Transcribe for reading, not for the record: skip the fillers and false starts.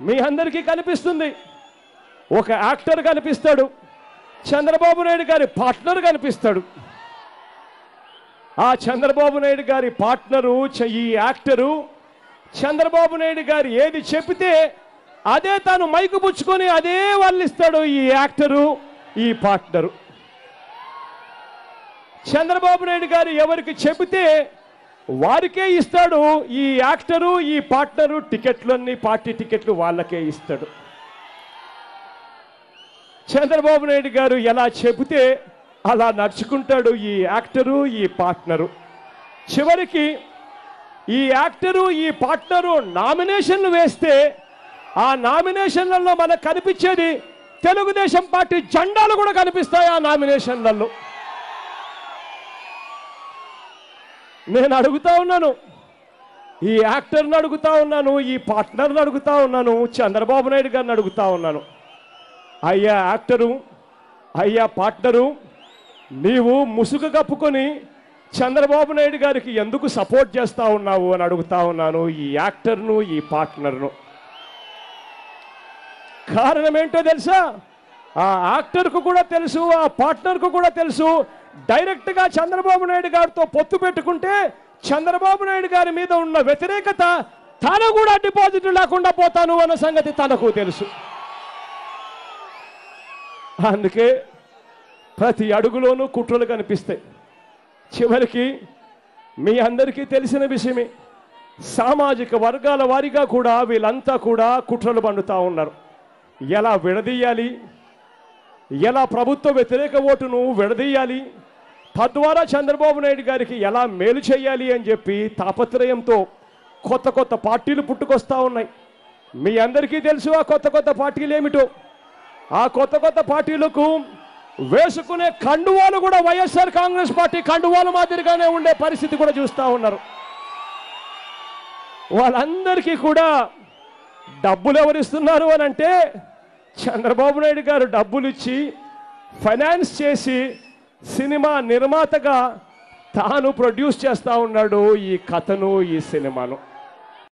మీ అందరికీ కనిపిస్తుంది. ఒక యాక్టర్ కనిపిస్తాడు, చంద్రబాబు నాయుడు గారి పార్ట్నర్ కనిపిస్తాడు. ఆ చంద్రబాబు నాయుడు గారి పార్ట్నరు ఈ యాక్టరు చంద్రబాబు నాయుడు గారు ఏది చెబితే అదే తాను మైకు పుచ్చుకొని అదే వాళ్ళిస్తాడు ఈ యాక్టరు, ఈ పార్ట్నరు. చంద్రబాబు నాయుడు గారు ఎవరికి చెబితే వారికే ఇస్తాడు ఈ యాక్టరు, ఈ పార్ట్నరు. టికెట్లన్నీ పార్టీ టికెట్లు వాళ్ళకే ఇస్తాడు. చంద్రబాబు నాయుడు గారు ఎలా చెబితే అలా నడుచుకుంటాడు ఈ యాక్టరు, ఈ పార్ట్నరు. చివరికి ఈ యాక్టరు, ఈ పార్ట్నరు నామినేషన్లు వేస్తే ఆ నామినేషన్లలో మనకు కనిపించేది తెలుగుదేశం పార్టీ జెండాలు కూడా కనిపిస్తాయి ఆ నామినేషన్లలో. నేను అడుగుతా ఉన్నాను, ఈ యాక్టర్ని అడుగుతా ఉన్నాను, ఈ పార్ట్నర్ని అడుగుతా ఉన్నాను, చంద్రబాబు నాయుడు గారిని అడుగుతా ఉన్నాను. అయ్యా యాక్టరు, అయ్యా పార్ట్నరు, నీవు ముసుగు కప్పుకొని చంద్రబాబు నాయుడు గారికి ఎందుకు సపోర్ట్ చేస్తా ఉన్నావు అని అడుగుతా ఉన్నాను ఈ యాక్టర్ను, ఈ పార్ట్నర్ను. కారణం ఏంటో తెలుసా? ఆ యాక్టర్కు కూడా తెలుసు, ఆ పార్ట్నర్కు కూడా తెలుసు, డైరెక్ట్గా చంద్రబాబు నాయుడు గారితో పొత్తు పెట్టుకుంటే చంద్రబాబు నాయుడు గారి మీద ఉన్న వ్యతిరేకత తను కూడా డిపాజిట్ లేకుండా పోతాను అన్న సంగతి తనకు తెలుసు. అందుకే ప్రతి అడుగులోనూ కుట్రలు కనిపిస్తాయి. చివరికి మీ అందరికీ తెలిసిన విషయమే, సామాజిక వర్గాల వారీగా కూడా వీళ్ళంతా కూడా కుట్రలు పండుతూ ఉన్నారు. ఎలా విడదీయాలి, ఎలా ప్రభుత్వ వ్యతిరేక ఓటును విడదీయాలి, తద్వారా చంద్రబాబు నాయుడు గారికి ఎలా మేలు చేయాలి అని చెప్పి తాపత్రయంతో కొత్త కొత్త పార్టీలు పుట్టుకొస్తూ ఉన్నాయి. మీ అందరికీ తెలుసు ఆ కొత్త కొత్త పార్టీలు ఏమిటో. ఆ కొత్త కొత్త పార్టీలకు వేసుకునే కండువాలు కూడా వైఎస్ఆర్ కాంగ్రెస్ పార్టీ కండువాల మాదిరిగానే ఉండే పరిస్థితి కూడా చూస్తూ ఉన్నారు. వాళ్ళందరికీ కూడా డబ్బులు ఎవరిస్తున్నారు అని అంటే చంద్రబాబు నాయుడు గారు డబ్బులు ఇచ్చి ఫైనాన్స్ చేసి సినిమా నిర్మాతగా తాను ప్రొడ్యూస్ చేస్తూ ఉన్నాడు ఈ కథను, ఈ సినిమాను.